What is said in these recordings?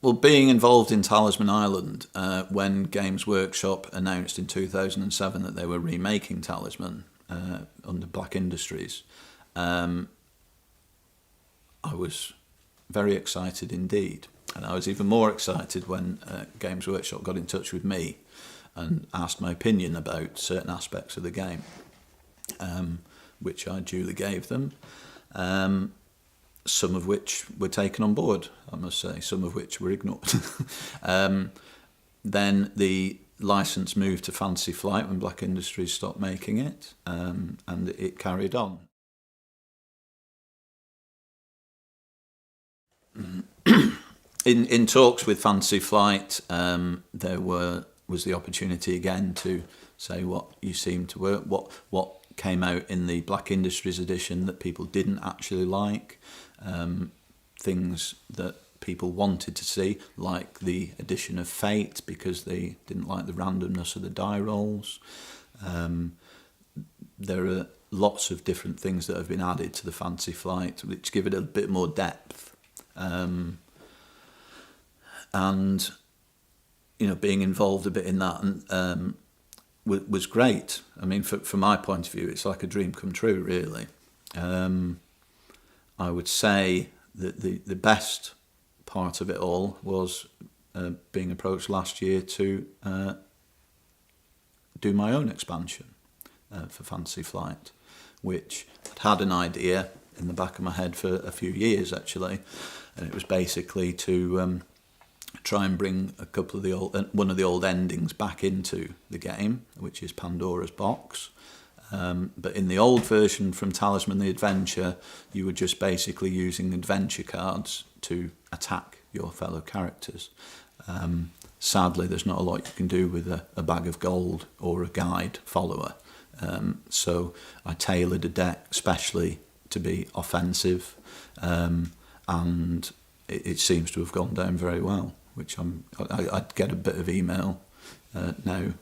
Well, being involved in Talisman Island, when Games Workshop announced in 2007 that they were remaking Talisman under Black Industries, I was very excited indeed. And I was even more excited when Games Workshop got in touch with me and asked my opinion about certain aspects of the game, which I duly gave them. Some of which were taken on board, I must say, some of which were ignored. Then the licence moved to Fantasy Flight when Black Industries stopped making it, and it carried on. In talks with Fantasy Flight, there was the opportunity again to say what you seemed to work, what came out in the Black Industries edition that people didn't actually like, things that people wanted to see, like the addition of fate because they didn't like the randomness of the die rolls. There are lots of different things that have been added to the Fantasy Flight which give it a bit more depth. And being involved a bit in that and was great. I mean, from my point of view, it's like a dream come true, really. I would say that the best part of it all was being approached last year to do my own expansion for Fantasy Flight, which I'd had an idea in the back of my head for a few years, actually, and it was basically to try and bring one of the old endings back into the game, which is Pandora's Box. But in the old version from Talisman the Adventure, you were just basically using adventure cards to attack your fellow characters. Sadly, there's not a lot you can do with a bag of gold or a guide follower. So I tailored a deck especially to be offensive, and it seems to have gone down very well, which I get a bit of email now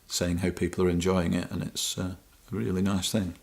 saying how people are enjoying it, and it's a really nice thing.